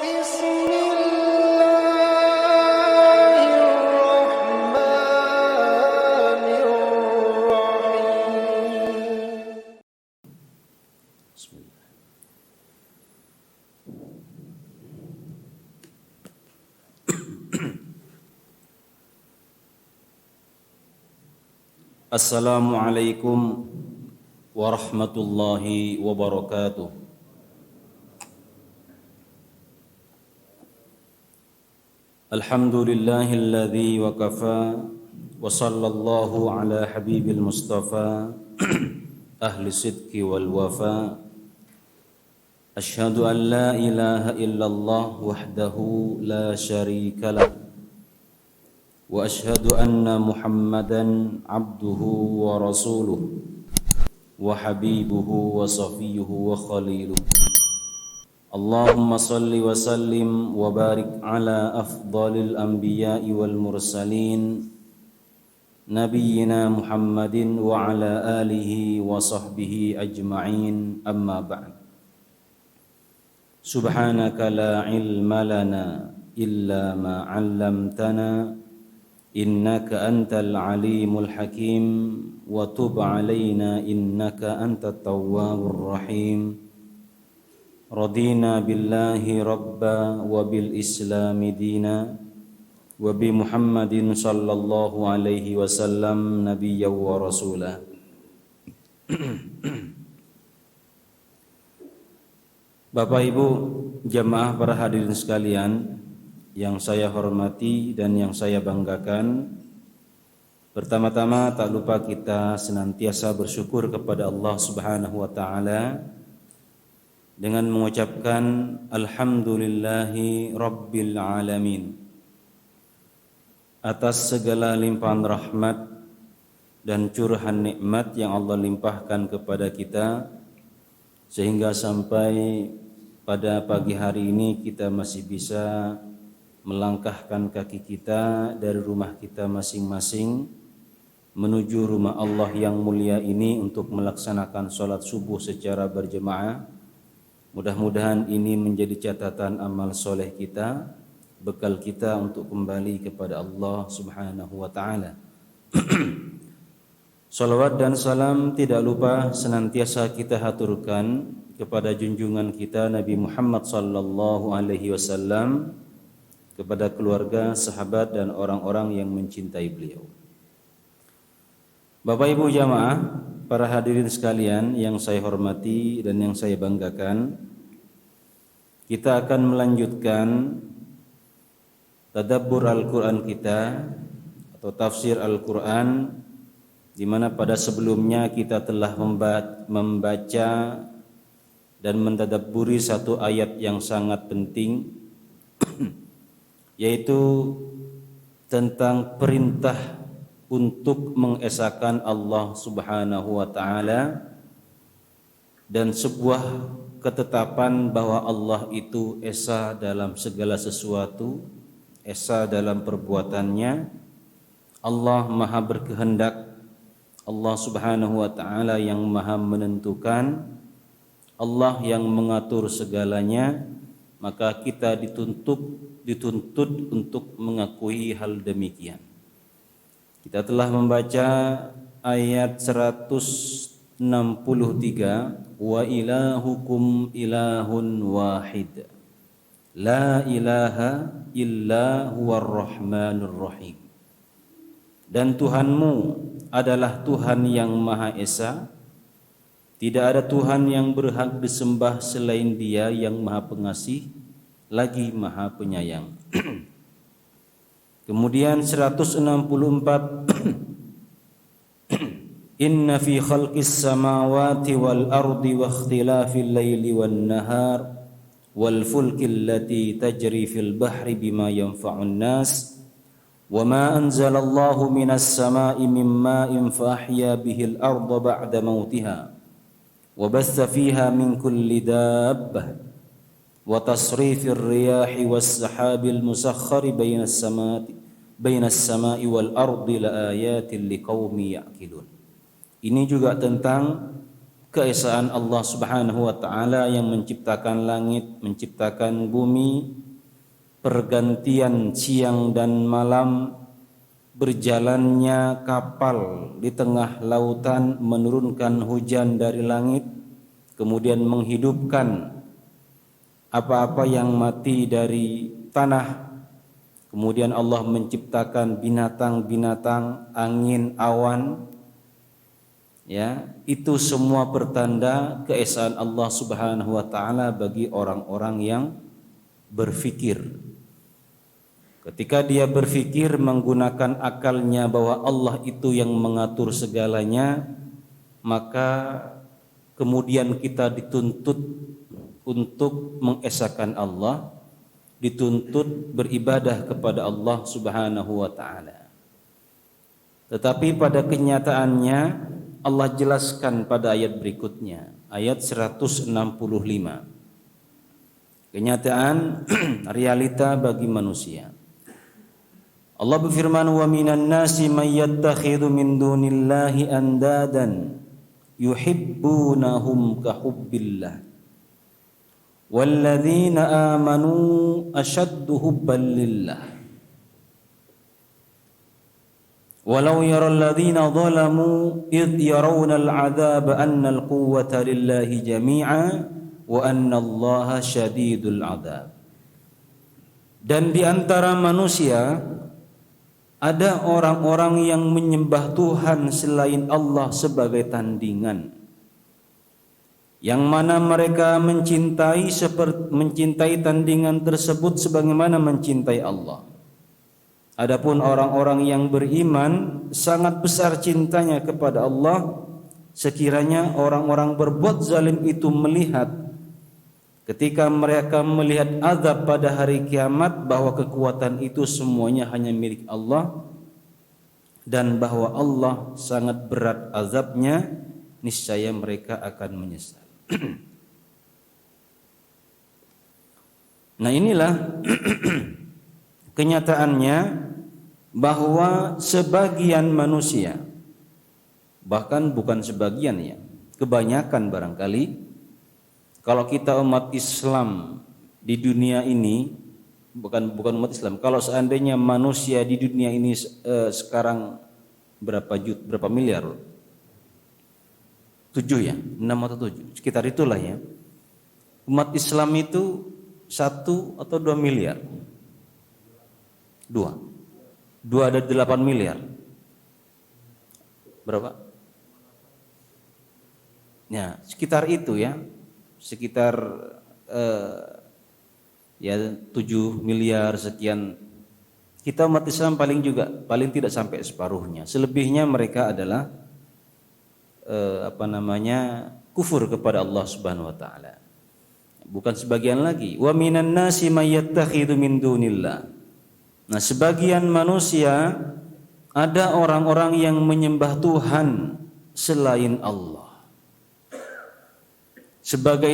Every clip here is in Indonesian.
بسم الله الرحمن الرحيم. بسم الله. Assalamualaikum warahmatullahi wabarakatuh. Alhamdulillahilladzi wa kafa wa sallallahu ala habibil mustafa ahli sidqi wal wafa. Asyhadu an la ilaha illallah wahdahu la syarika lah wa asyhadu anna Muhammadan abduhu wa rasuluh wa habibuhu wa safiyuhu wa khaliluh. Allahumma salli wa sallim wa barik ala afdalil anbiya'i wal mursalin nabiyyina Muhammadin wa ala alihi wa sahbihi ajma'in, amma ba'd. Subhanaka la ilma lana illa ma 'allamtana innaka antal alimul hakim wa tub 'alaina innaka antat tawwabur rahim. Radina billahi rabba wa bil islami dina wa bi Muhammadin sallallahu alaihi wasallam nabiyya wa rasulah. Bapak Ibu jamaah para hadirin sekalian yang saya hormati dan yang saya banggakan, pertama-tama tak lupa kita senantiasa bersyukur kepada Allah Subhanahu wa taala dengan mengucapkan alhamdulillahi rabbil alamin atas segala limpahan rahmat dan curahan nikmat yang Allah limpahkan kepada kita, sehingga sampai pada pagi hari ini kita masih bisa melangkahkan kaki kita dari rumah kita masing-masing menuju rumah Allah yang mulia ini untuk melaksanakan sholat subuh secara berjemaah. Mudah-mudahan ini menjadi catatan amal soleh kita, bekal kita untuk kembali kepada Allah Subhanahu wa ta'ala. Salawat dan salam tidak lupa senantiasa kita haturkan kepada junjungan kita Nabi Muhammad sallallahu alaihi wasallam, kepada keluarga, sahabat dan orang-orang yang mencintai beliau. Bapak Ibu jamaah, para hadirin sekalian yang saya hormati dan yang saya banggakan, kita akan melanjutkan tadabbur Al-Quran kita atau tafsir Al-Quran, di mana pada sebelumnya kita telah membaca dan mentadabburi satu ayat yang sangat penting, yaitu tentang perintah untuk mengesahkan Allah Subhanahu wa ta'ala dan sebuah ketetapan bahwa Allah itu esa dalam segala sesuatu, esa dalam perbuatannya. Allah maha berkehendak, Allah Subhanahu wa ta'ala yang maha menentukan, Allah yang mengatur segalanya. Maka kita dituntut untuk mengakui hal demikian. Kita telah membaca ayat 163, wa ilahukum ilahun wahid la ilaha illa huwar rahmanur rahim. Dan Tuhanmu adalah Tuhan yang Maha Esa, tidak ada Tuhan yang berhak disembah selain Dia yang Maha Pengasih lagi Maha Penyayang. Kemudian 164, Inna fi khalqis samawati wal ardi wa ikhtilafil laili wan nahar wal fulki allati tajri fil bahri bima yanfa'un nas wa ma anzalallahu minas sama'i mim ma'in fa ahya bihil arda ba'da mautiha wa bassa fiha min kulli dabbah wa tasrifir riyahi was sahabil musakhkhari bainas sama'i wal ardi la ayatin liqaumi ya'qilun. Ini juga tentang keesaan Allah Subhanahu wa taala yang menciptakan langit, menciptakan bumi, pergantian siang dan malam, berjalannya kapal di tengah lautan, menurunkan hujan dari langit, kemudian menghidupkan apa-apa yang mati dari tanah. Kemudian Allah menciptakan binatang-binatang, angin, awan. Ya, itu semua pertanda keesaan Allah Subhanahu wa taala bagi orang-orang yang berfikir. Ketika dia berfikir menggunakan akalnya bahwa Allah itu yang mengatur segalanya, maka kemudian kita dituntut untuk mengesahkan Allah, dituntut beribadah kepada Allah Subhanahu wa taala. Tetapi pada kenyataannya Allah jelaskan pada ayat berikutnya, ayat 165. Kenyataan realita bagi manusia. Allah berfirman, wa minan nasi may yattakhidhu min dunillahi andadan yuhibbunahum ka hubbillah walladzina amanu ashaddu hubban lillah walau yaral ladzina zalamu id yarawna al'adzaba anna al-quwwata lillahi jami'a wa anna allaha syadidul 'adzab. Dan di antara manusia ada orang-orang yang menyembah Tuhan selain Allah sebagai tandingan, yang mana mereka mencintai tandingan tersebut sebagaimana mencintai Allah. Adapun orang-orang yang beriman sangat besar cintanya kepada Allah. Sekiranya orang-orang berbuat zalim itu melihat, ketika mereka melihat azab pada hari kiamat, bahwa kekuatan itu semuanya hanya milik Allah dan bahwa Allah sangat berat azabnya, niscaya mereka akan menyesal. Nah, inilah kenyataannya bahwa sebagian manusia, bahkan bukan sebagian ya, kebanyakan barangkali, kalau kita umat Islam di dunia ini, bukan umat Islam, kalau seandainya manusia di dunia ini sekarang berapa miliar? 7 ya, 6 atau 7, sekitar itulah ya. Umat Islam itu 1 atau 2 miliar? 2 ada 8 miliar. Berapa? Ya, sekitar itu ya. Sekitar 7 miliar sekian. Kita umat Islam paling tidak sampai separuhnya. Selebihnya mereka adalah kufur kepada Allah Subhanahu wa taala. Bukan sebagian lagi. Wa minan nasi may yattakhidhu min dunillah. Nah, sebagian manusia ada orang-orang yang menyembah Tuhan selain Allah,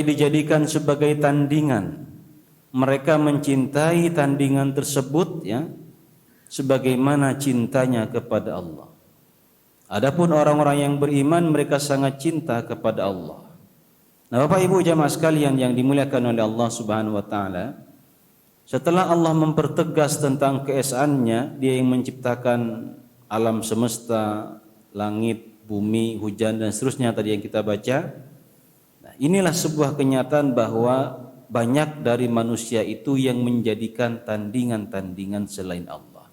dijadikan sebagai tandingan. Mereka mencintai tandingan tersebut ya, sebagaimana cintanya kepada Allah. Adapun orang-orang yang beriman, mereka sangat cinta kepada Allah. Nah, Bapak Ibu jamaah sekalian yang dimuliakan oleh Allah Subhanahu wa taala, setelah Allah mempertegas tentang keesaannya, Dia yang menciptakan alam semesta, langit, bumi, hujan dan seterusnya tadi yang kita baca. Nah, inilah sebuah kenyataan bahwa banyak dari manusia itu yang menjadikan tandingan-tandingan selain Allah.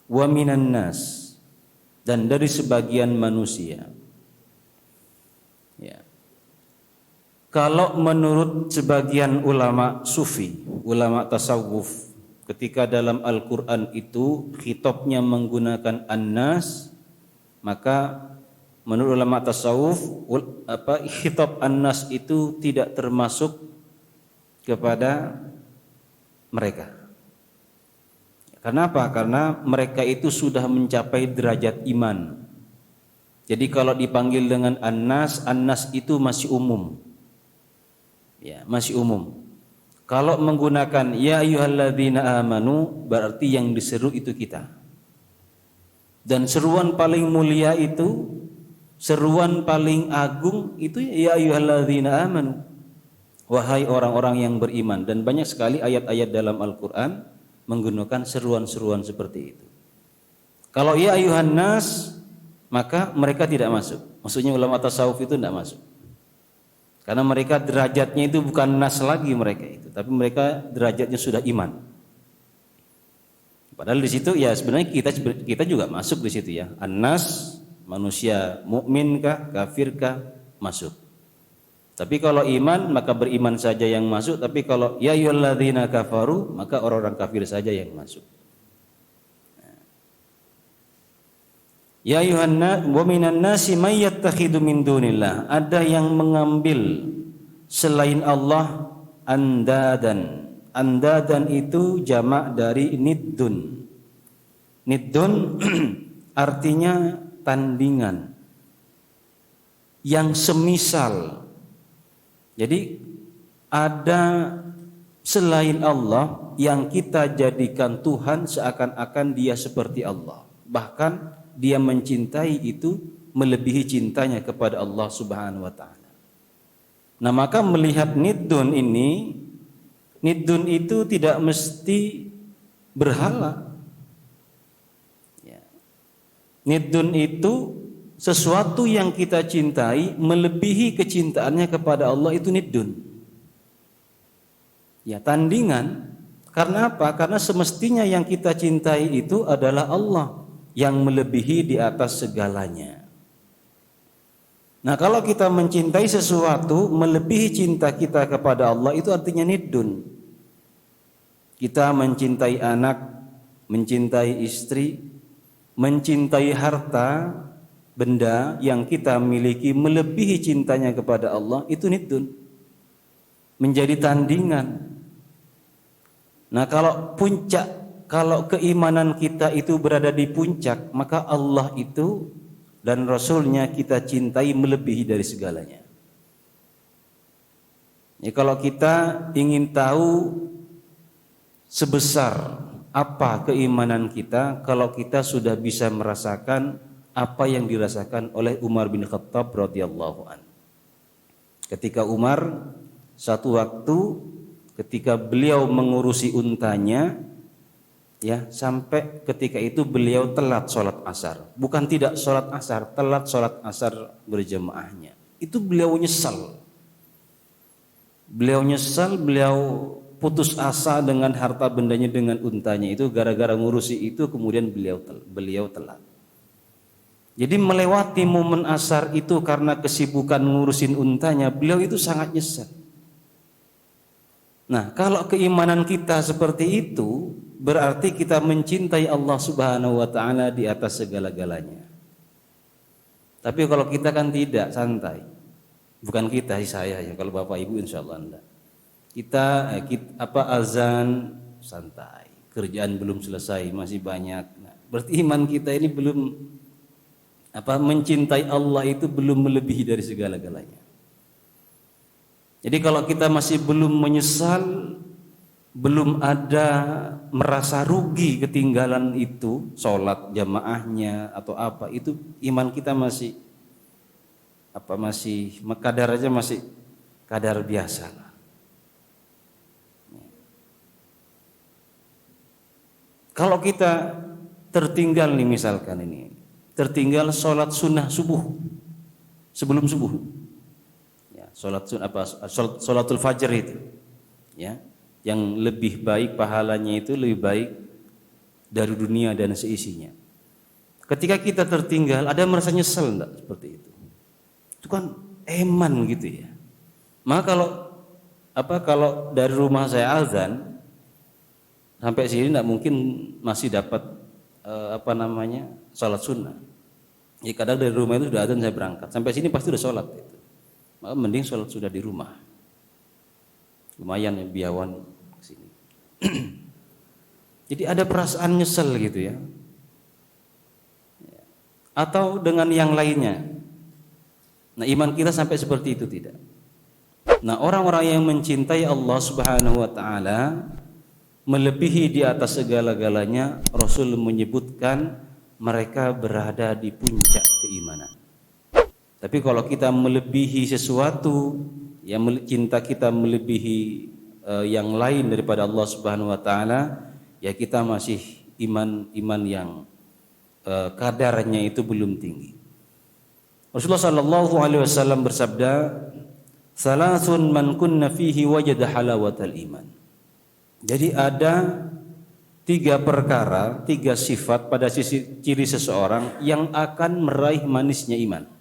Wa minan nas, dan dari sebagian manusia. Ya. Kalau menurut sebagian ulama sufi, ulama tasawuf, ketika dalam Al-Quran itu khitabnya menggunakan an-nas, maka menurut ulama tasawuf khitab an-nas itu tidak termasuk kepada mereka. Kenapa? Karena mereka itu sudah mencapai derajat iman. Jadi kalau dipanggil dengan an-nas, an-nas itu masih umum. Ya, masih umum. Kalau menggunakan ya ayyuhalladzina amanu, berarti yang diseru itu kita. Dan seruan paling mulia itu seruan paling agung itu ya ayyuhalladzina amanu, wahai orang-orang yang beriman. Dan banyak sekali ayat-ayat dalam Al-Quran menggunakan seruan-seruan seperti itu. Kalau ya ayyuhan nas, maka mereka tidak masuk. Maksudnya ulama tasawuf itu tidak masuk. Karena mereka derajatnya itu bukan nas lagi mereka itu, tapi mereka derajatnya sudah iman. Padahal di situ ya sebenarnya kita juga masuk di situ ya. An-nas, manusia mukmin kah, kafir kah, masuk. Tapi kalau iman maka beriman saja yang masuk, tapi kalau ya ayyuhalladzina kafaru maka orang-orang kafir saja yang masuk. Ya ayyuhannas wa minan nasi may yattakhidhu min dunillah, ada yang mengambil selain Allah andadan. Andadan itu jamak dari niddun. Niddun artinya tandingan, yang semisal. Jadi ada selain Allah yang kita jadikan Tuhan seakan-akan dia seperti Allah. Bahkan dia mencintai itu melebihi cintanya kepada Allah Subhanahu wa taala. Nah, maka melihat niddun ini, niddun itu tidak mesti berhala. Ya. Niddun itu sesuatu yang kita cintai melebihi kecintaannya kepada Allah, itu niddun. Ya, tandingan. Karena apa? Karena semestinya yang kita cintai itu adalah Allah yang melebihi di atas segalanya. Nah, kalau kita mencintai sesuatu melebihi cinta kita kepada Allah, itu artinya niddun. Kita mencintai anak, mencintai istri, mencintai harta, benda yang kita miliki melebihi cintanya kepada Allah, itu niddun. Menjadi tandingan. Nah, kalau keimanan kita itu berada di puncak, maka Allah itu dan Rasulnya kita cintai melebihi dari segalanya. Ya, kalau kita ingin tahu sebesar apa keimanan kita, kalau kita sudah bisa merasakan apa yang dirasakan oleh Umar bin Khattab radhiyallahu an. Ketika Umar satu waktu ketika beliau mengurusi untanya, ya, sampai ketika itu beliau telat sholat asar. Bukan tidak sholat asar, telat sholat asar berjamaahnya. Itu beliau nyesal. Beliau putus asa dengan harta bendanya, dengan untanya itu, gara-gara ngurusi itu kemudian beliau telat. Jadi melewati momen asar itu karena kesibukan ngurusin untanya, beliau itu sangat nyesal. Nah, kalau keimanan kita seperti itu, berarti kita mencintai Allah Subhanahu wa taala di atas segala-galanya. Tapi kalau kita kan tidak, santai. Bukan kita, saya ya, kalau Bapak Ibu insyaallah enggak. Kita azan santai. Kerjaan belum selesai, masih banyak. Nah, berarti iman kita ini belum mencintai Allah itu belum melebihi dari segala-galanya. Jadi kalau kita masih belum menyesal, belum ada merasa rugi ketinggalan itu, sholat jamaahnya atau apa, itu iman kita masih kadar aja masih kadar biasa lah. Kalau kita tertinggal nih, misalkan ini, tertinggal sholat sunnah subuh sebelum subuh, ya, sholatul fajr itu, ya, yang lebih baik pahalanya itu lebih baik dari dunia dan seisinya. Ketika kita tertinggal, ada merasa nyesel enggak seperti itu? Itu kan eman gitu ya. Maka kalau dari rumah saya azan sampai sini enggak mungkin masih dapat sholat sunnah. Ya, kadang dari rumah itu sudah azan saya berangkat, sampai sini pasti udah sholat itu. Maka mending sholat sudah di rumah. Lumayan ya biawan sini. Jadi ada perasaan nyesel gitu ya. Atau dengan yang lainnya. Nah, iman kita sampai seperti itu tidak. Nah, orang-orang yang mencintai Allah Subhanahu wa taala melebihi di atas segala-galanya, Rasul menyebutkan mereka berada di puncak keimanan. Tapi kalau kita melebihi sesuatu, ya cinta kita melebihi yang lain daripada Allah Subhanahu wa taala, ya kita masih iman yang kadarnya itu belum tinggi. Rasulullah sallallahu alaihi wasallam bersabda, "Salasun man kunna fihi wajada halawatal iman." Jadi ada 3 perkara, 3 sifat pada ciri seseorang yang akan meraih manisnya iman.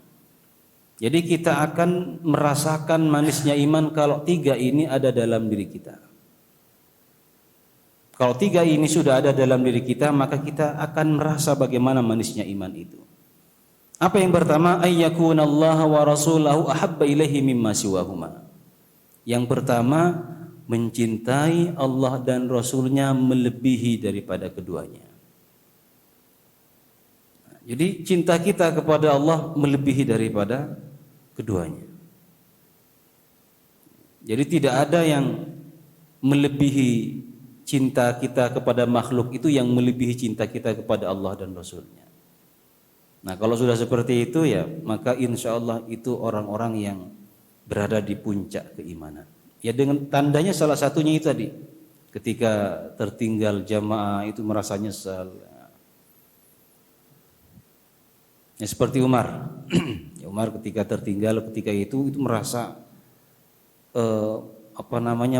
Jadi kita akan merasakan manisnya iman kalau 3 ini ada dalam diri kita. Kalau 3 ini sudah ada dalam diri kita, maka kita akan merasa bagaimana manisnya iman itu. Apa yang pertama? Ayyakunallaha wa rasulahu ahabba ilaihi mimma siwahuma. Yang pertama, mencintai Allah dan Rasulnya melebihi daripada keduanya. Jadi cinta kita kepada Allah melebihi daripada keduanya. Jadi tidak ada yang melebihi cinta kita kepada makhluk itu yang melebihi cinta kita kepada Allah dan Rasulnya. Nah kalau sudah seperti itu ya maka insya Allah itu orang-orang yang berada di puncak keimanan. Ya dengan tandanya salah satunya itu tadi. Ketika tertinggal jamaah itu merasa nyesal. Ya, seperti Umar. Ya, Umar ketika tertinggal ketika itu merasa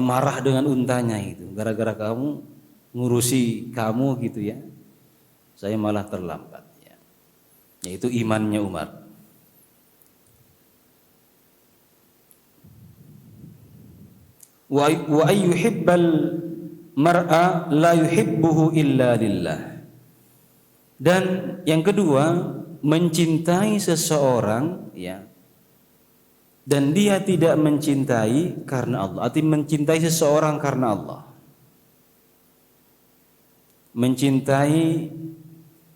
marah dengan untanya itu. Gara-gara kamu ngurusi kamu gitu ya. Saya malah terlambat ya. Yaitu imannya Umar. Wa ayyuhibbal mar'a la yuhibbuhu illa lillah. Dan yang kedua, mencintai seseorang ya dan dia tidak mencintai karena Allah. Artinya mencintai seseorang karena Allah. Mencintai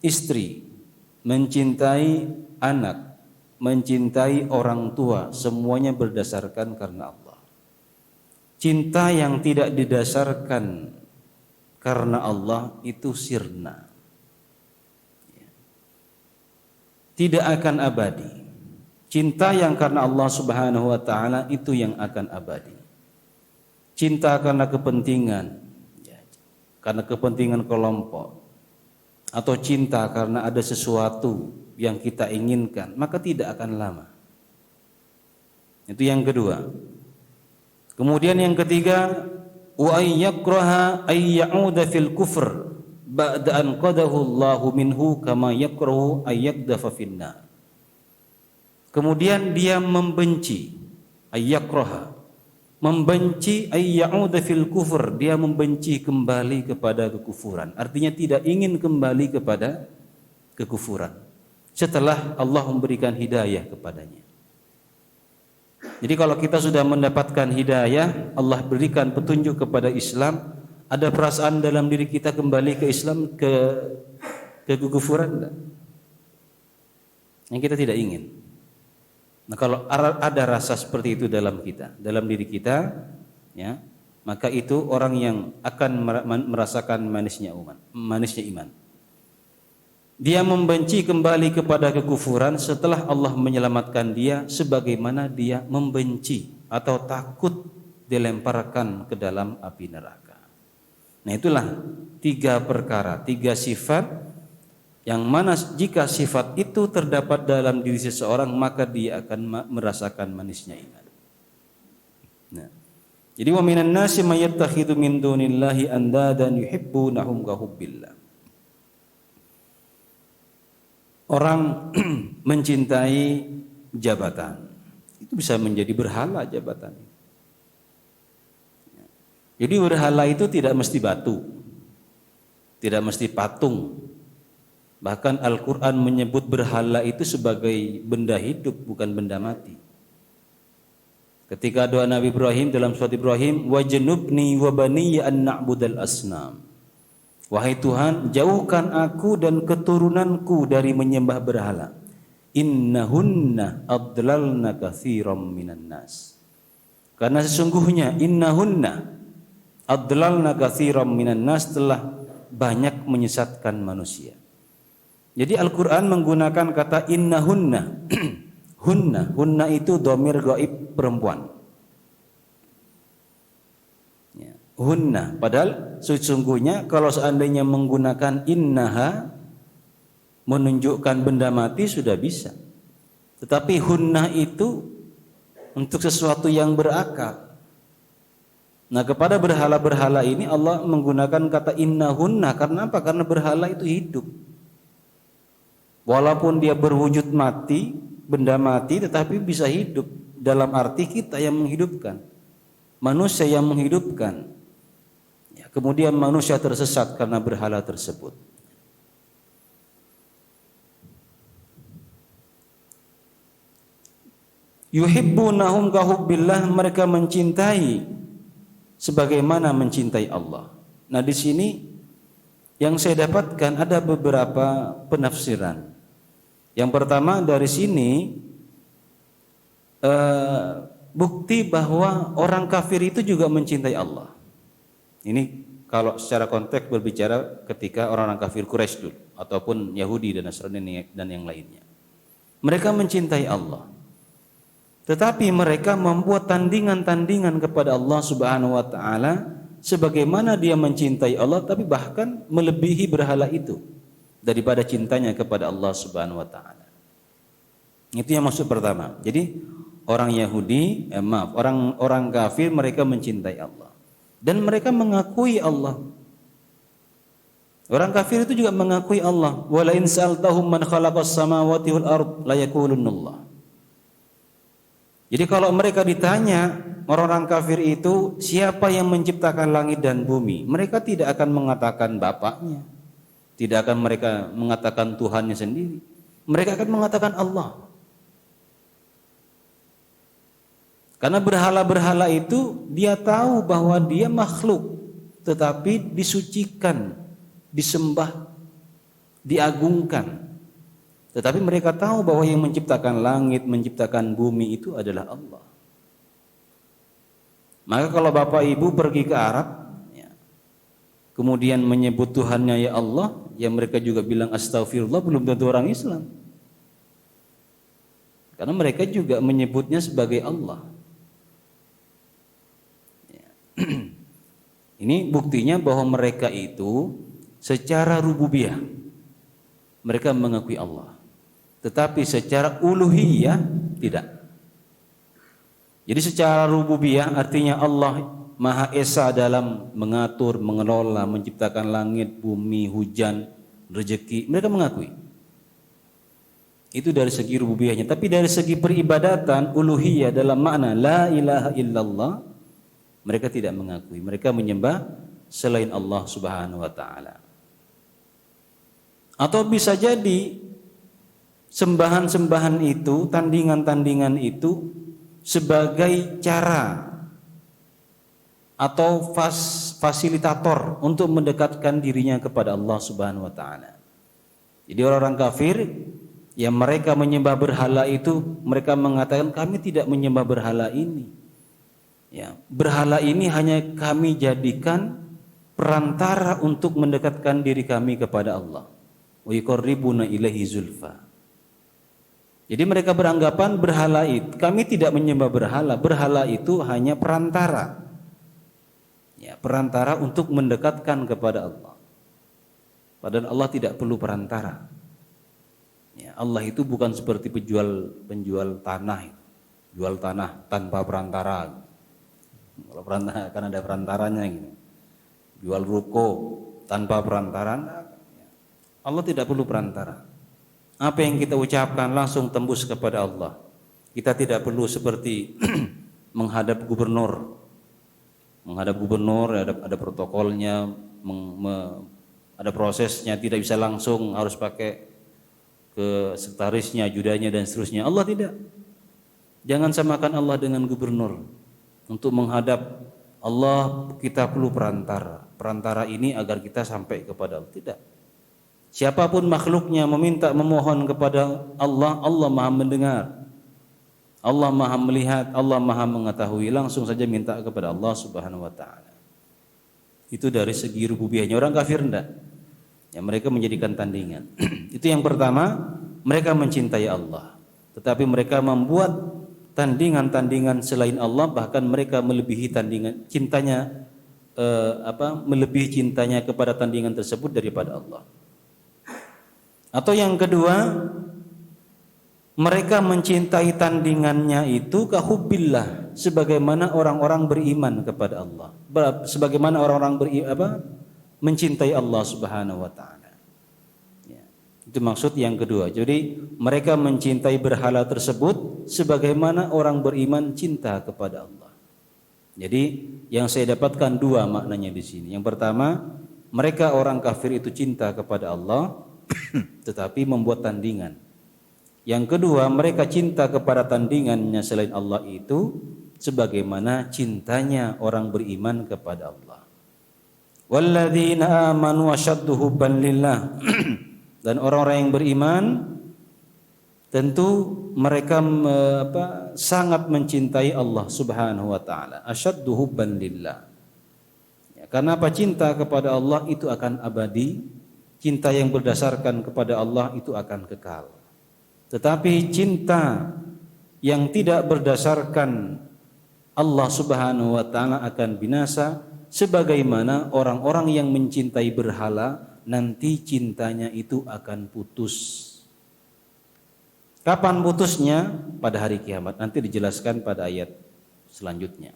istri, mencintai anak, mencintai orang tua, semuanya berdasarkan karena Allah. Cinta yang tidak didasarkan karena Allah itu sirna. Tidak akan abadi. Cinta yang karena Allah Subhanahu wa taala itu yang akan abadi. Cinta karena kepentingan, karena kepentingan kelompok, atau cinta karena ada sesuatu yang kita inginkan, maka tidak akan lama. Itu yang kedua. Kemudian yang ketiga, wa ayyakraha ay ya'uda fil kufr ba'da an qadahu Allahu minhu kama yakrahu ay yakdafa finnar. Kemudian dia membenci, ayyakraha, membenci ay ya'uda fil kufr, dia membenci kembali kepada kekufuran. Artinya tidak ingin kembali kepada kekufuran setelah Allah memberikan hidayah kepadanya. Jadi kalau kita sudah mendapatkan hidayah, Allah berikan petunjuk kepada Islam, ada perasaan dalam diri kita kembali ke Islam, ke kekufuran? Yang kita tidak ingin. Nah kalau ada rasa seperti itu dalam kita, dalam diri kita, ya, maka itu orang yang akan merasakan manisnya iman. Dia membenci kembali kepada kekufuran setelah Allah menyelamatkan dia, sebagaimana dia membenci atau takut dilemparkan ke dalam api neraka. Nah itulah 3 perkara, 3 sifat yang mana jika sifat itu terdapat dalam diri seseorang maka dia akan merasakan manisnya iman. Nah, jadi wa minan nasi may yattakhidhu min dunillahi andadan yuhibbunahum ka hubbillah. Orang mencintai jabatan, itu bisa menjadi berhala jabatan. Jadi berhala itu tidak mesti batu, tidak mesti patung. Bahkan Al-Quran menyebut berhala itu sebagai benda hidup, bukan benda mati. Ketika doa Nabi Ibrahim dalam surat Ibrahim, wajnubni wa baniya an na'budal asnam. Wahai Tuhan, jauhkan aku dan keturunanku dari menyembah berhala. Innahunna adlalna katsiran minan nas. Karena sesungguhnya innahunna adlalna katsiran minan nas telah banyak menyesatkan manusia. Jadi Al-Quran menggunakan kata innahunna Hunna itu dhamir gaib perempuan. Ya. Hunna, padahal sesungguhnya kalau seandainya menggunakan innaha menunjukkan benda mati sudah bisa. Tetapi hunna itu untuk sesuatu yang berakal. Nah, kepada berhala-berhala ini Allah menggunakan kata innahunna karena apa? Karena berhala itu hidup. Walaupun dia berwujud mati, benda mati, tetapi bisa hidup. Dalam arti kita yang menghidupkan, manusia yang menghidupkan. Ya, kemudian manusia tersesat karena berhala tersebut. Yuhibbunahum kahubbillah, mereka mencintai sebagaimana mencintai Allah. Nah, di sini yang saya dapatkan ada beberapa penafsiran. Yang pertama dari sini bukti bahwa orang kafir itu juga mencintai Allah. Ini kalau secara konteks berbicara ketika orang-orang kafir Quraisy dulu ataupun Yahudi dan Nasrani dan yang lainnya. Mereka mencintai Allah. Tetapi mereka membuat tandingan-tandingan kepada Allah Subhanahu wa taala sebagaimana dia mencintai Allah, tapi bahkan melebihi berhala itu daripada cintanya kepada Allah Subhanahu wa taala. Itu yang maksud pertama. Jadi orang Yahudi, orang kafir mereka mencintai Allah dan mereka mengakui Allah. Orang kafir itu juga mengakui Allah. Wala in sa'altahum man khalaqas samawati wal ard la yaqulunallah. Jadi kalau mereka ditanya orang-orang kafir itu siapa yang menciptakan langit dan bumi, mereka tidak akan mengatakan bapaknya, tidak akan mereka mengatakan Tuhannya sendiri, mereka akan mengatakan Allah. Karena berhala-berhala itu dia tahu bahwa dia makhluk, tetapi disucikan, disembah, diagungkan. Tetapi mereka tahu bahwa yang menciptakan langit, menciptakan bumi itu adalah Allah. Maka kalau Bapak Ibu pergi ke Arab, ya, kemudian menyebut Tuhannya ya Allah, ya mereka juga bilang astagfirullah, belum tentu orang Islam. Karena mereka juga menyebutnya sebagai Allah. Ya. Ini buktinya bahwa mereka itu secara rububiyah mereka mengakui Allah. Tetapi secara uluhiyah tidak. Jadi secara rububiyah artinya Allah Maha Esa dalam mengatur, mengelola, menciptakan langit, bumi, hujan, rezeki. Mereka mengakui. Itu dari segi rububiyahnya. Tapi dari segi peribadatan, uluhiyah dalam makna la ilaha illallah, mereka tidak mengakui. Mereka menyembah selain Allah Subhanahu wa taala. Atau bisa jadi sembahan-sembahan itu, tandingan-tandingan itu sebagai cara atau fasilitator untuk mendekatkan dirinya kepada Allah Subhanahu wa taala. Jadi orang-orang kafir yang mereka menyembah berhala itu, mereka mengatakan kami tidak menyembah berhala ini. Ya, berhala ini hanya kami jadikan perantara untuk mendekatkan diri kami kepada Allah. Wa yuqarribuna ilaihi zulfa. Jadi mereka beranggapan berhala itu, kami tidak menyembah berhala, berhala itu hanya perantara. Ya, perantara untuk mendekatkan kepada Allah. Padahal Allah tidak perlu perantara. Ya, Allah itu bukan seperti penjual tanah, jual tanah tanpa perantara. Kalau perantara kan ada perantaranya gitu. Jual ruko tanpa perantara, Allah tidak perlu perantara. Apa yang kita ucapkan langsung tembus kepada Allah. Kita tidak perlu seperti menghadap gubernur. Menghadap gubernur ada protokolnya, ada prosesnya, tidak bisa langsung, harus pakai ke sekretarisnya, ajudannya dan seterusnya. Allah tidak. Jangan samakan Allah dengan gubernur. Untuk menghadap Allah kita perlu perantara. Perantara ini agar kita sampai kepada Allah. Tidak. Siapapun makhluknya meminta memohon kepada Allah, Allah Maha mendengar, Allah Maha melihat, Allah Maha mengetahui. Langsung saja minta kepada Allah Subhanahu wa taala. Itu dari segi rububiyahnya. Orang kafir enggak. Ya, mereka menjadikan tandingan. Itu yang pertama, mereka mencintai Allah. tetapi mereka membuat tandingan-tandingan selain Allah, bahkan mereka melebihi tandingan cintanya melebihi cintanya kepada tandingan tersebut daripada Allah. Atau yang kedua, mereka mencintai tandingannya itu kahubbillah, sebagaimana orang-orang beriman kepada Allah, sebagaimana orang-orang mencintai Allah Subhanahu wa taala. Ya, itu maksud yang kedua. Jadi mereka mencintai berhala tersebut sebagaimana orang beriman cinta kepada Allah. Jadi yang saya dapatkan dua maknanya di sini. Yang pertama, mereka orang kafir itu cinta kepada Allah tetapi membuat tandingan. Yang kedua, mereka cinta kepada tandingannya selain Allah itu sebagaimana cintanya orang beriman kepada Allah. Walladzina amanu asyaddu hubban lillah. Dan orang-orang yang beriman tentu mereka sangat mencintai Allah Subhanahu wa taala. Asyaddu hubban lillah. Ya, karena apa? Cinta kepada Allah itu akan abadi. Cinta yang berdasarkan kepada Allah itu akan kekal. Tetapi cinta yang tidak berdasarkan Allah Subhanahu wa taala akan binasa, sebagaimana orang-orang yang mencintai berhala nanti cintanya itu akan putus. Kapan putusnya? Pada hari kiamat. Nanti dijelaskan pada ayat selanjutnya.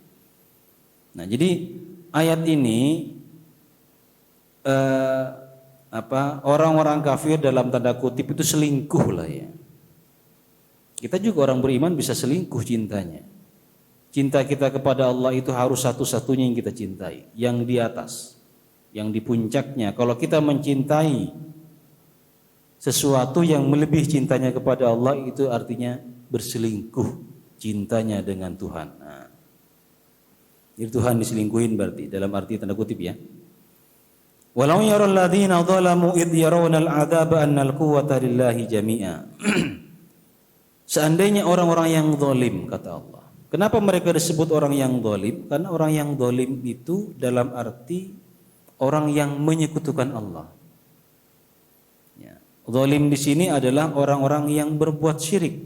Nah, jadi ayat ini orang-orang kafir dalam tanda kutip itu selingkuh lah ya. Kita juga orang beriman bisa selingkuh cintanya. Cinta kita kepada Allah itu harus satu-satunya yang kita cintai, yang di atas, yang di puncaknya. Kalau kita mencintai sesuatu yang melebihi cintanya kepada Allah, itu artinya berselingkuh cintanya dengan Tuhan. Nah, jadi Tuhan diselingkuhin berarti dalam arti tanda kutip ya. Walau yaral ladzina zalamu id yarawna al-'adzaba annal quwwata lillahi jami'a. Seandainya orang-orang yang zalim, kata Allah. Kenapa mereka disebut orang yang zalim? Karena orang yang zalim itu dalam arti orang yang menyekutukan Allah. Ya. Zalim di sini adalah orang-orang yang berbuat syirik.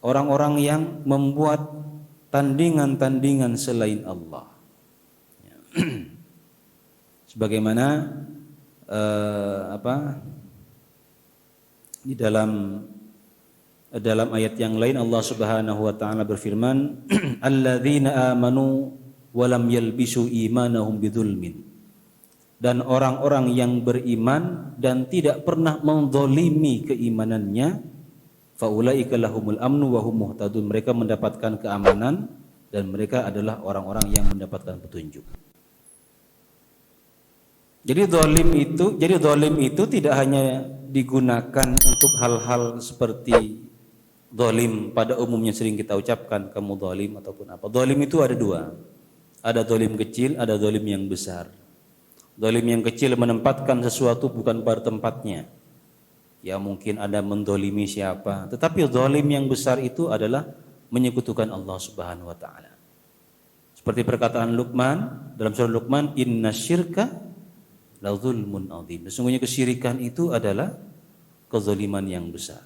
Orang-orang yang membuat tandingan-tandingan selain Allah. Ya. Sebagaimana di dalam ayat yang lain Allah Subhanahu wa taala berfirman, alladzina amanu wa lam yalbisu imanahum bidzulmin. Dan orang-orang yang beriman dan tidak pernah menzalimi keimanannya, faulaika lahumul amnu wa hum muhtadun. Mereka mendapatkan keamanan dan mereka adalah orang-orang yang mendapatkan petunjuk. Jadi zalim itu tidak hanya digunakan untuk hal-hal seperti zalim pada umumnya sering kita ucapkan, kamu zalim ataupun apa. Zalim itu ada dua. Ada zalim kecil, ada zalim yang besar. Zalim yang kecil menempatkan sesuatu bukan pada tempatnya. Ya mungkin ada menzalimi siapa. Tetapi zalim yang besar itu adalah menyekutukan Allah Subhanahu wa taala. Seperti perkataan Luqman dalam surah Luqman, innasyirka la zulmun adzim. Sesungguhnya kesyirikan itu adalah kezaliman yang besar.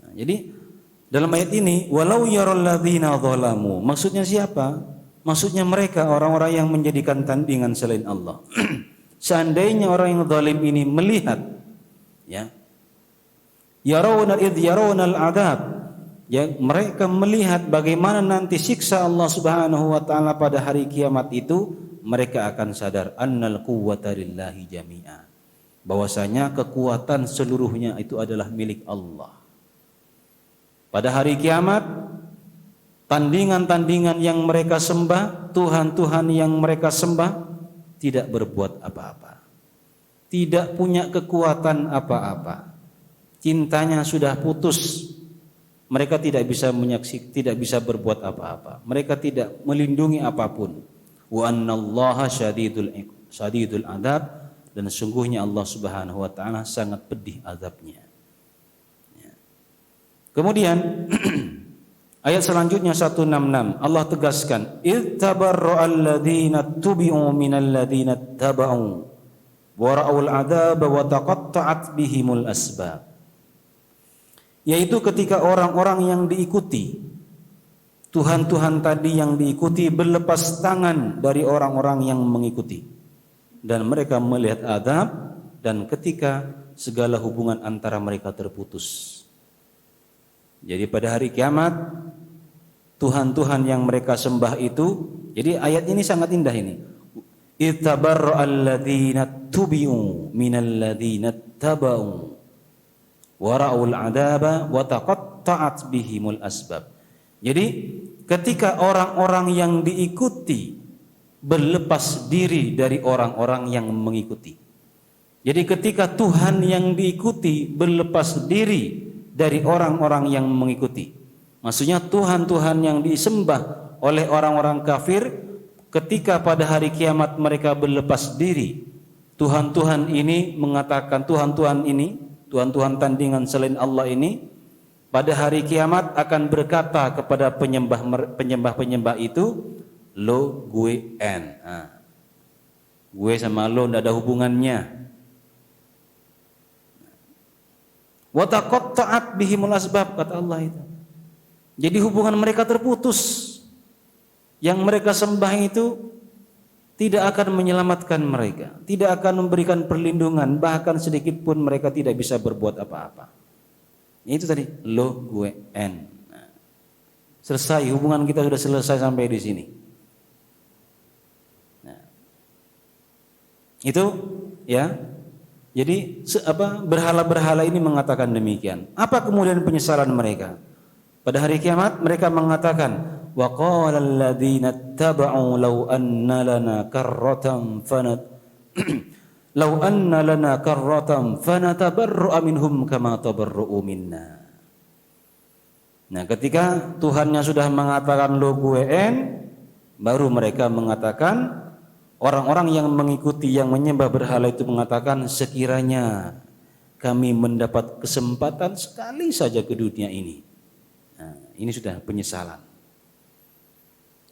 Nah, jadi dalam ayat ini walau yaral ladzina zalamu, maksudnya siapa? Maksudnya mereka orang-orang yang menjadikan tandingan selain Allah. Seandainya orang yang zalim ini melihat ya yarawunal adzab, ya mereka melihat bagaimana nanti siksa Allah Subhanahu wa taala pada hari kiamat itu, mereka akan sadar annal quwwata lillahi jami'a, bahwasanya kekuatan seluruhnya itu adalah milik Allah. Pada hari kiamat, tandingan-tandingan yang mereka sembah, Tuhan-Tuhan yang mereka sembah tidak berbuat apa-apa, tidak punya kekuatan apa-apa, cintanya sudah putus. Mereka tidak bisa menyaksikan, tidak bisa berbuat apa-apa, mereka tidak melindungi apapun. Wa annallaha syadidul adzab, dan sesungguhnya Allah Subhanahu wa taala sangat pedih azabnya. Ya. Kemudian ayat selanjutnya 166 Allah tegaskan, ittabarra'al ladzina tubi'u minal ladzina taba'u wa ra'ul adzaba wa taqatta'at bihimul asbab. yaitu ketika orang-orang yang diikuti, Tuhan-Tuhan tadi yang diikuti berlepas tangan dari orang-orang yang mengikuti, dan mereka melihat azab, dan ketika segala hubungan antara mereka terputus. Jadi pada hari kiamat, Tuhan-Tuhan yang mereka sembah itu, jadi ayat ini sangat indah ini. Ittabarra'al ladzina tubi'u minal ladzina taba'u wa ra'ul 'adaba wa taqatta'at bihimul asbab. Jadi ketika orang-orang yang diikuti berlepas diri dari orang-orang yang mengikuti. Jadi ketika Tuhan yang diikuti berlepas diri dari orang-orang yang mengikuti. Maksudnya Tuhan-Tuhan yang disembah oleh orang-orang kafir, ketika pada hari kiamat mereka berlepas diri, Tuhan-Tuhan ini mengatakan, Tuhan-Tuhan tandingan selain Allah ini, pada hari kiamat akan berkata kepada penyembah-penyembah itu, lo, gue, en. Gue sama lo tidak ada hubungannya. Wa taqatta'at bihimul asbab, kata Allah itu. Jadi hubungan mereka terputus. Yang mereka sembah itu tidak akan menyelamatkan mereka, tidak akan memberikan perlindungan, bahkan sedikit pun mereka tidak bisa berbuat apa-apa. Itu tadi, lo, gue, en. Selesai, hubungan kita sudah selesai sampai di sini. Itu ya. Jadi berhala-berhala ini mengatakan demikian. Apa kemudian penyesalan mereka? Pada hari kiamat mereka mengatakan, wa qala alladziina ittaba'u law anna lana karratan fanatabarra'a minhum kama tabarra'u minna. Nah, ketika Tuhannya sudah mengatakan lo, gue, en, baru mereka mengatakan, orang-orang yang mengikuti, yang menyembah berhala itu mengatakan, sekiranya kami mendapat kesempatan sekali saja ke dunia ini. Nah, ini sudah penyesalan.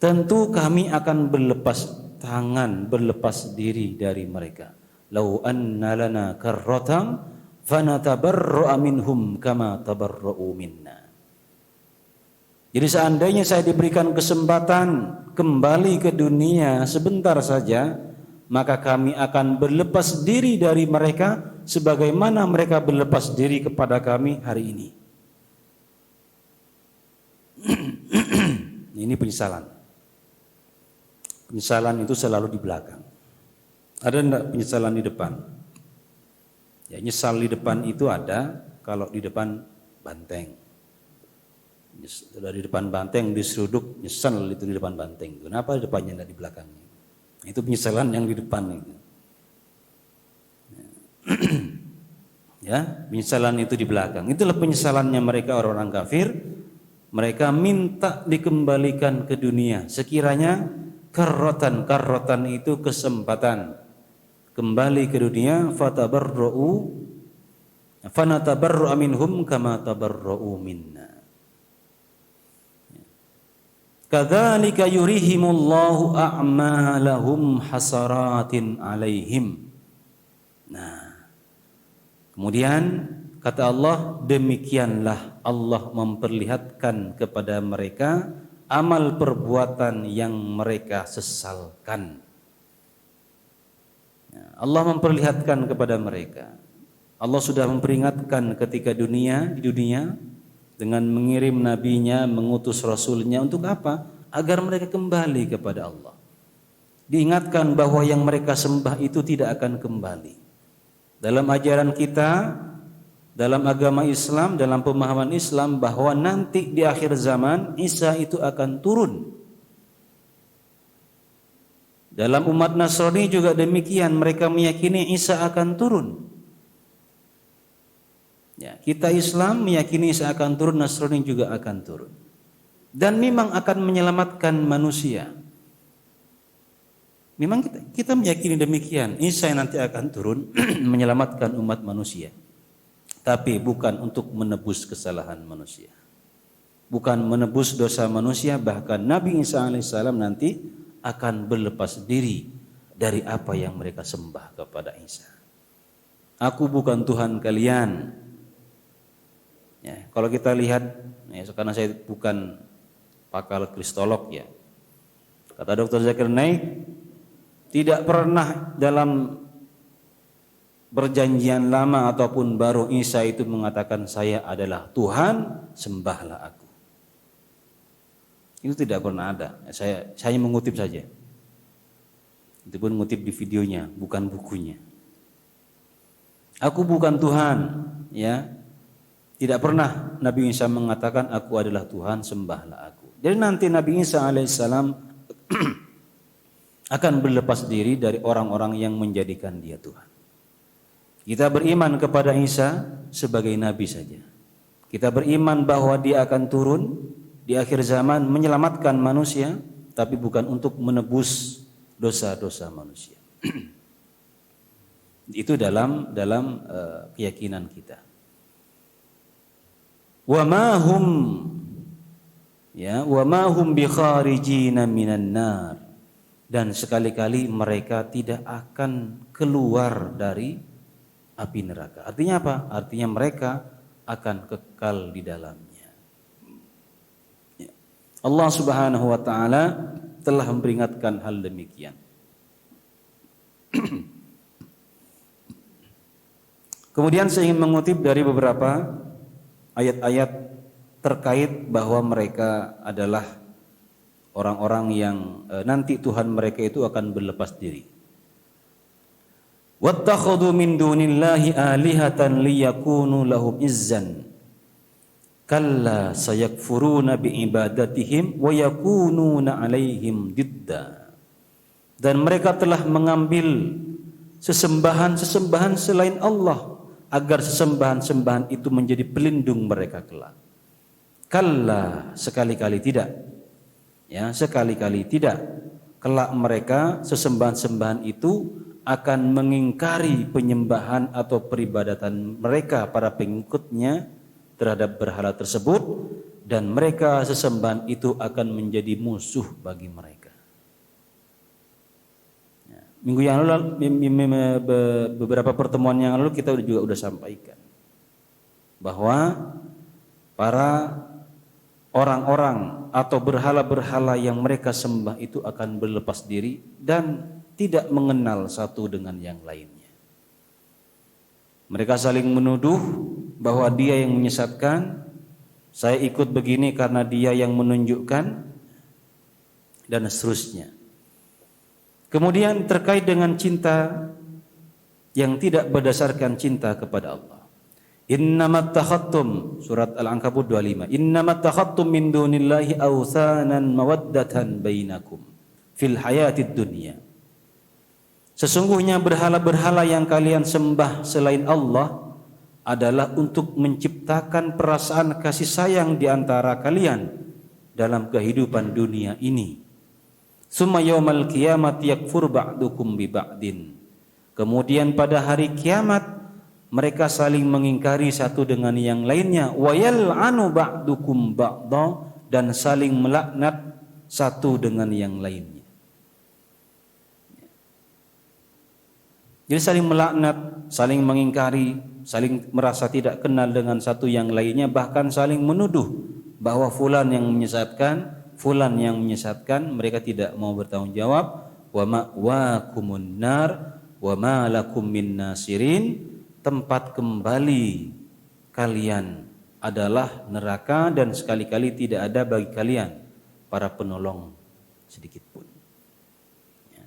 Tentu kami akan berlepas tangan, berlepas diri dari mereka. Lau anna lana karratan fanatabarra'a minhum kama tabarra'u minna. Jadi seandainya saya diberikan kesempatan kembali ke dunia sebentar saja, maka kami akan berlepas diri dari mereka sebagaimana mereka berlepas diri kepada kami hari ini. Ini penyesalan. Penyesalan itu selalu di belakang. Ada enggak penyesalan di depan? Ya, nyesal di depan itu ada kalau di depan banteng. Dari depan banteng diseruduk, nyesal itu di depan banteng. Kenapa di depannya enggak di belakangnya? Itu penyesalan yang di depan itu. Ya, penyesalan itu di belakang. Itulah penyesalannya mereka orang-orang kafir. Mereka minta dikembalikan ke dunia. Sekiranya karrotan itu kesempatan kembali ke dunia, fanatabarra'u minhum kama tabarra'u minna. Kadzalika yurihimullahu a'malahum hasaratin alaihim. Nah, kemudian kata Allah, demikianlah Allah memperlihatkan kepada mereka amal perbuatan yang mereka sesalkan. Allah memperlihatkan kepada mereka. Allah sudah memperingatkan ketika di dunia dengan mengirim nabinya, mengutus rasulnya untuk apa? Agar mereka kembali kepada Allah. Diingatkan bahwa yang mereka sembah itu tidak akan kembali. Dalam ajaran kita, dalam agama Islam, dalam pemahaman Islam, bahwa nanti di akhir zaman Isa itu akan turun. Dalam umat Nasrani juga demikian, mereka meyakini Isa akan turun. Ya, kita Islam meyakini Isa akan turun, Nasrani juga akan turun. Dan memang akan menyelamatkan manusia. Memang kita meyakini demikian, Isa nanti akan turun menyelamatkan umat manusia. Tapi bukan untuk menebus kesalahan manusia, bukan menebus dosa manusia. Bahkan Nabi Isa alaihissalam nanti akan berlepas diri dari apa yang mereka sembah kepada Isa. Aku bukan Tuhan kalian, Ya, kalau kita lihat, ya, karena saya bukan pakar kristolog ya, kata Dr. Zakir Naik, tidak pernah dalam perjanjian lama ataupun baru Isa itu mengatakan saya adalah Tuhan, sembahlah aku. Itu tidak pernah ada. Saya mengutip saja. Itu pun mengutip di videonya, bukan bukunya. Aku bukan Tuhan, ya. Tidak pernah Nabi Isa mengatakan aku adalah Tuhan, sembahlah aku. Jadi nanti Nabi Isa alaihissalam akan berlepas diri dari orang-orang yang menjadikan dia Tuhan. Kita beriman kepada Isa sebagai nabi saja. Kita beriman bahwa dia akan turun di akhir zaman menyelamatkan manusia, tapi bukan untuk menebus dosa-dosa manusia. Itu dalam keyakinan kita. Wa ma hum bi kharijina minan nar. Dan sekali-kali mereka tidak akan keluar dari api neraka. Artinya apa? Artinya mereka akan kekal di dalamnya. Allah Subhanahu wa taala telah memperingatkan hal demikian. Kemudian saya ingin mengutip dari beberapa ayat-ayat terkait bahwa mereka adalah orang-orang yang nanti Tuhan mereka itu akan berlepas diri. Wattakhadhu min dunillahi alihatan liyakunu lahum izzan. Kalla sayakfuruna biibadatihim wa yakununa alaihim didda. Dan mereka telah mengambil sesembahan-sesembahan selain Allah agar sesembahan-sembahan itu menjadi pelindung mereka kelak. Kalla, sekali-kali tidak. Ya, sekali-kali tidak. Kelak mereka sesembahan-sembahan itu akan mengingkari penyembahan atau peribadatan mereka para pengikutnya terhadap berhala tersebut, dan mereka sesembahan itu akan menjadi musuh bagi mereka. Ya, minggu yang lalu, beberapa pertemuan yang lalu kita juga sudah sampaikan bahwa para orang-orang atau berhala-berhala yang mereka sembah itu akan berlepas diri dan tidak mengenal satu dengan yang lainnya. Mereka saling menuduh bahwa dia yang menyesatkan, saya ikut begini karena dia yang menunjukkan, dan seterusnya. Kemudian terkait dengan cinta yang tidak berdasarkan cinta kepada Allah. Innamat takhattum, surat Al-Ankabut 25. Innamat takhattum min dunillahi awthanan mawaddatan bainakum fil hayatid dunya. Sesungguhnya berhala-berhala yang kalian sembah selain Allah adalah untuk menciptakan perasaan kasih sayang di antara kalian dalam kehidupan dunia ini. Summa yaumal qiyamati yakfur ba'dukum bi ba'din. Kemudian pada hari kiamat mereka saling mengingkari satu dengan yang lainnya. Wa yal'anu ba'dukum ba'dha, dan saling melaknat satu dengan yang lainnya. Jadi saling melaknat, saling mengingkari, saling merasa tidak kenal dengan satu yang lainnya, bahkan saling menuduh bahwa fulan yang menyesatkan, fulan yang menyesatkan. Mereka tidak mau bertanggung jawab. Wa ma'wakumun nar wa ma lakum min nasirin. Tempat kembali kalian adalah neraka, dan sekali-kali tidak ada bagi kalian para penolong sedikit pun. Ya.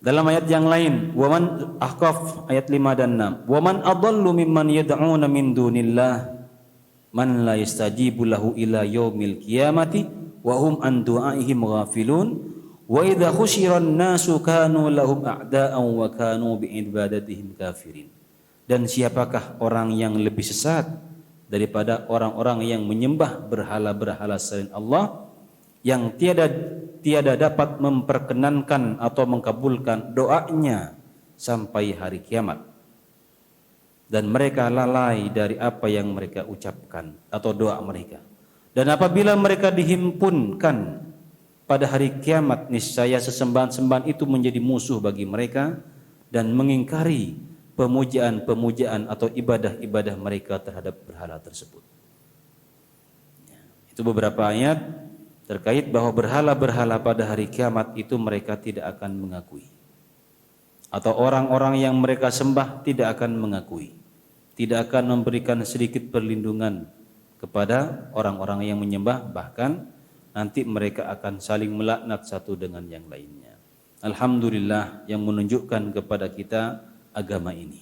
Dalam ayat yang lain, waman Ahqaf ayat 5 dan 6, waman adallu mimman yad'una min dunillah man la yastajibu lahu ila yaumil qiyamati wa hum an du'aihim ghafilun. Wa idza khusyiran nasu kanu lahum a'da'an wa kanu bi'ibadatihim kafirin. Dan siapakah orang yang lebih sesat daripada orang-orang yang menyembah berhala-berhala selain Allah, yang tiada dapat memperkenankan atau mengabulkan doanya sampai hari kiamat, dan mereka lalai dari apa yang mereka ucapkan atau doa mereka. Dan apabila mereka dihimpunkan pada hari kiamat, niscaya sesembahan-sembahan itu menjadi musuh bagi mereka dan mengingkari pemujaan-pemujaan atau ibadah-ibadah mereka terhadap berhala tersebut. Itu beberapa ayat terkait bahwa berhala-berhala pada hari kiamat itu mereka tidak akan mengakui. Atau orang-orang yang mereka sembah tidak akan mengakui. Tidak akan memberikan sedikit perlindungan kepada orang-orang yang menyembah, bahkan nanti mereka akan saling melaknat satu dengan yang lainnya. Alhamdulillah yang menunjukkan kepada kita agama ini,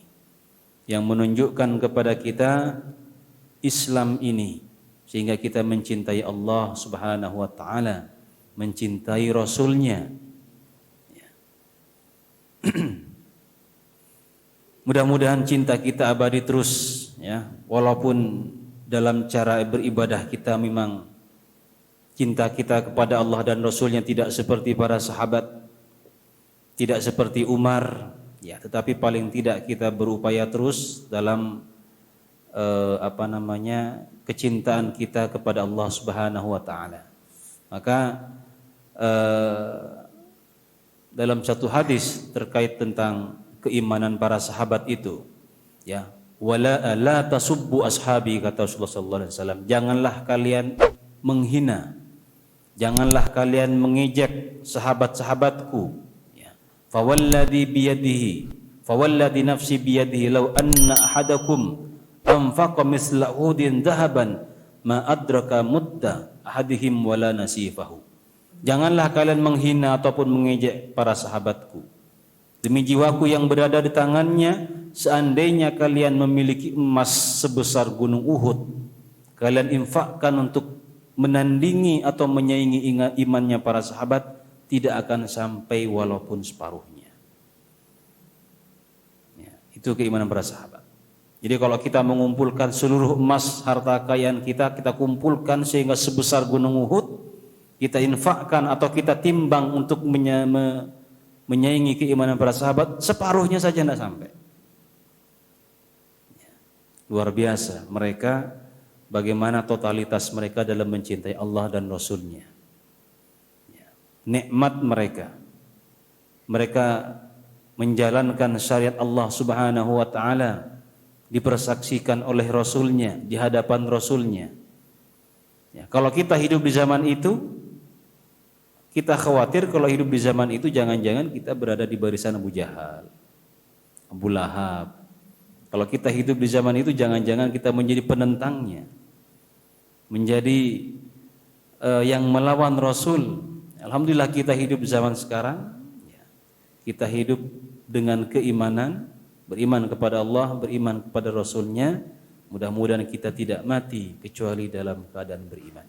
yang menunjukkan kepada kita Islam ini, sehingga kita mencintai Allah Subhanahu wa taala, mencintai Rasulnya. Mudah-mudahan cinta kita abadi terus, ya. Walaupun dalam cara beribadah kita memang cinta kita kepada Allah dan Rasulnya tidak seperti para sahabat, tidak seperti Umar, ya. Tetapi paling tidak kita berupaya terus dalam kecintaan kita kepada Allah Subhanahu wa taala. Maka dalam satu hadis terkait tentang keimanan para sahabat itu, ya, wala la tasubbu ashabi, kata Rasulullah sallallahu alaihi wasallam, janganlah kalian menghina, janganlah kalian mengejek sahabat-sahabatku, ya. Fawalladhi nafsi biyadihi law anna ahadakum anfaqa misla uhudin dhahaban ma adraka mudda ahadihim wala nasifahu. Janganlah kalian menghina ataupun mengejek para sahabatku. Demi jiwaku yang berada di tangannya, seandainya kalian memiliki emas sebesar gunung Uhud, kalian infakkan untuk menandingi atau menyaingi imannya para sahabat, tidak akan sampai walaupun separuhnya. Ya, itu keimanan para sahabat. Jadi kalau kita mengumpulkan seluruh emas harta kekayaan kita kumpulkan sehingga sebesar gunung Uhud, kita infakkan atau kita timbang untuk menyaingi keimanan para sahabat, separuhnya saja tidak sampai. Luar biasa mereka, bagaimana totalitas mereka dalam mencintai Allah dan Rasulnya. Nikmat mereka menjalankan syariat Allah Subhanahu wa taala, dipersaksikan oleh Rasulnya, di hadapan Rasulnya. Ya, kalau kita hidup di zaman itu, kita khawatir kalau hidup di zaman itu jangan-jangan kita berada di barisan Abu Jahal, Abu Lahab. Kalau kita hidup di zaman itu jangan-jangan kita menjadi penentangnya, menjadi yang melawan Rasul. Alhamdulillah kita hidup di zaman sekarang, ya. Kita hidup dengan keimanan, beriman kepada Allah, beriman kepada Rasulnya. Mudah-mudahan kita tidak mati kecuali dalam keadaan beriman.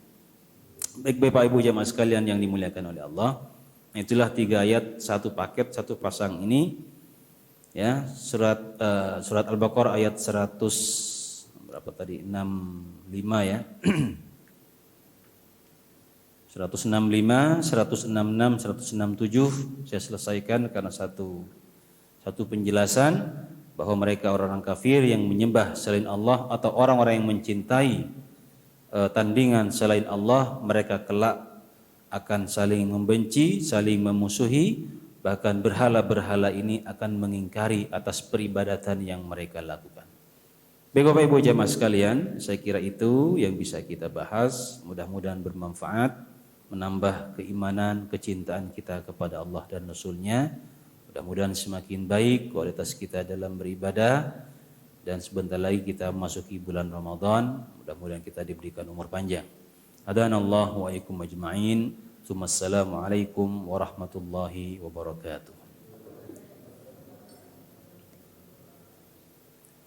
Baik Bapak Ibu jamaah sekalian yang dimuliakan oleh Allah, itulah 3 ayat satu paket, satu pasang ini, ya. Surat Al-Baqarah ayat 165 ya. 165, 166, 167 saya selesaikan karena satu penjelasan bahwa mereka orang-orang kafir yang menyembah selain Allah atau orang-orang yang mencintai tandingan selain Allah, mereka kelak akan saling membenci, saling memusuhi, bahkan berhala-berhala ini akan mengingkari atas peribadatan yang mereka lakukan. Baik Bapak Ibu jamaah sekalian, saya kira itu yang bisa kita bahas. Mudah-mudahan bermanfaat, menambah keimanan, kecintaan kita kepada Allah dan Rasulnya. Mudah-mudahan semakin baik kualitas kita dalam beribadah, dan sebentar lagi kita memasuki bulan Ramadan. Mudah-mudahan kita diberikan umur panjang. Hadanallahu wa iyyakum ajma'in. Assalamualaikum warahmatullahi wabarakatuh.